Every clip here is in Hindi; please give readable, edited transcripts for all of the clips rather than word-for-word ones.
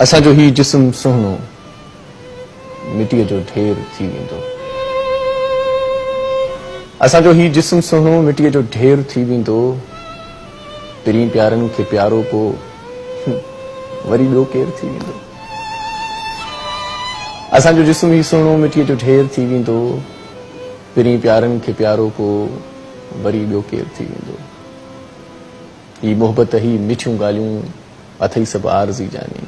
असांजो ही जिस्म सुहिणो मिटीअ जो ढेर थी वेंदो। असांजो ही जिस्म सुहिणो मिटीअ जो ढेर थी वेंदो। पिरीं प्यारनि खे प्यारो पोइ वरी ॿियो केरु थी वेंदो। असांजो जिस्म ही सुहिणो मिटीअ जो ढेर थी वेंदो। पिरीं प्यारनि खे प्यारो पोइ वरी ॿियो केरु थी वेंदो। ही मोहबत ही मिठियूं ॻाल्हियूं अथई सभु आरज़ी जानी।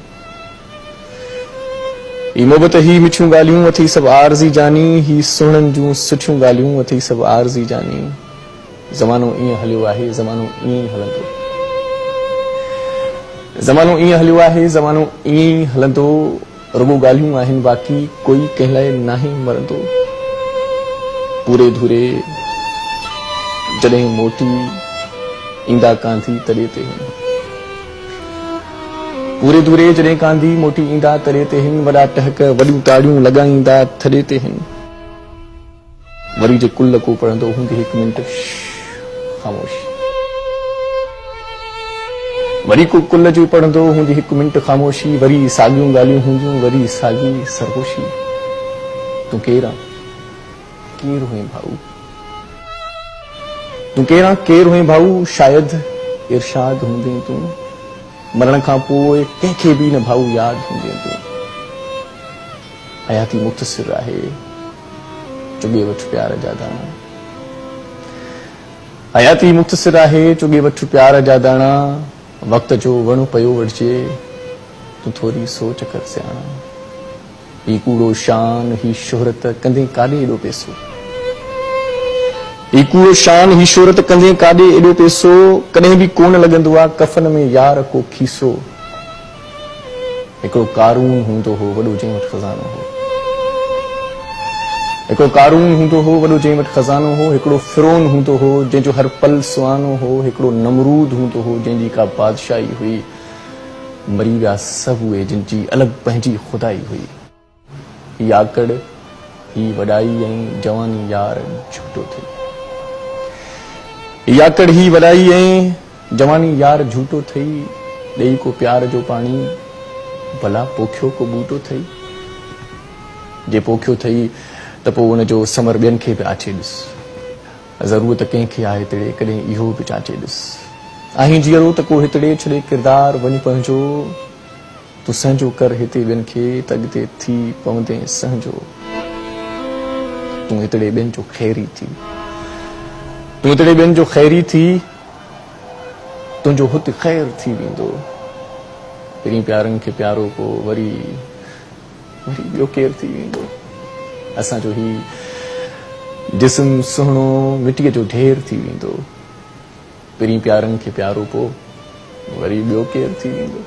ही मोहबत ही मिठियूं ॻाल्हियूं अथई सभु आरज़ी जानी। ही सुहिणनि जूं सुठियूं ॻाल्हियूं अथई सभु आरज़ी जानी। ज़मानो ईअं हलियो आहे, ज़मानो ईअं ई हलंदो। ज़मानो ईअं हलियो आहे, ज़मानो ईअं ई हलंदो। रुॻो ॻाल्हियूं आहिनि बाक़ी कोई कंहिं लाइ नाहे मरंदो। पूरे धूरे जॾहिं मोटी ईंदा कांधी तॾहिं ते हिन। पूरे धूरे जॾहिं कांधी मोटी ईंदा तॾहिं ते हिन। वॾा टहक वॾियूं ताड़ियूं लॻाईंदा थॾे ते हिन। वरी जे कुल को पढ़ंदो हूंदी हिकु मिंट ख़ामोशी। वरी को कुल जो पढ़ंदो हूंदी हिकु मिंट ख़ामोशी। वरी साॻियूं ॻाल्हियूं हूंदियूं वरी साॻी सरगोशी। तूं केरु आहीं, केरु हुएं भाऊ? तूं केरु आहीं, केरु हुएं भाऊ? शायदि इरशाद हूंदे तूं। मरण खां पोइ कंहिंखे बि न भाऊ यादि हूंदे तूं। हयाती मुख़्तसिर आहे, चुॻे वठि प्यार जा दाणा। हयाती मुख़्तसिर आहे, चुॻे वठि प्यार जा दाणा। वक़्त जो वण पियो वठिजे, तूं थोरी सोच कर सियाणा। ही कूड़ो शान ही शोहरत कंदे काॾे एॾो पैसो। ही कूड़ो शान ही शोहरत कंदे काॾे एॾो पैसो। कॾहिं बि कोन लॻंदो आहे कफ़न में यार को खीसो। हिकिड़ो कारून हूंदो हो वॾो जंहिं वटि खज़ानो हो। हिकिड़ो कारून हूंदो हो वॾो जंहिं वटि खज़ानो हो। हिकिड़ो फिरौन हूंदो हो जंहिंजो हर पल सुहानो हो। हिकिड़ो नमरूद हूंदो हो जंहिंजी का बादशाही हुई। मरी विया सभु उहे जिन जी अलॻि पंहिंजी खुदाई हुई। ही आकड़ ही वॾाई ऐं जवानी यार झूठो थी। ही आकड़ ही वॾाई ऐं जवानी यार झूठो थई। ॾेई को प्यार जो पाणी भला पोखियो को बूटो थई। जे पोखियो थई त पोइ उनजो समर ॿियनि खे बि आचे ॾिस। ज़रूरत कंहिंखे आहे हितड़े कॾहिं इहो बि चाचे ॾिस। आहीं जीअरो त को हितड़े छॾे किरदार वञ पंहिंजो। तूं संहिंजो कर हिते ॿियनि खे त अॻिते थी पवंदे संहिंजो। तूं हितड़े ॿियनि जो ख़ैरी थी। तूं हितड़े ॿियनि जो ख़ैरी थी। तुंहिंजो हुते ख़ैर थी वेंदो। पहिरीं प्यारनि खे प्यारो पोइ वरी ॿियो केरु थी वेंदो। असांजो ही जिस्म सुहिणो मिटीअ जो ढेर थी वेंदो। पहिरीं प्यारनि खे प्यारो पोइ वरी ॿियो केरु थी वेंदो।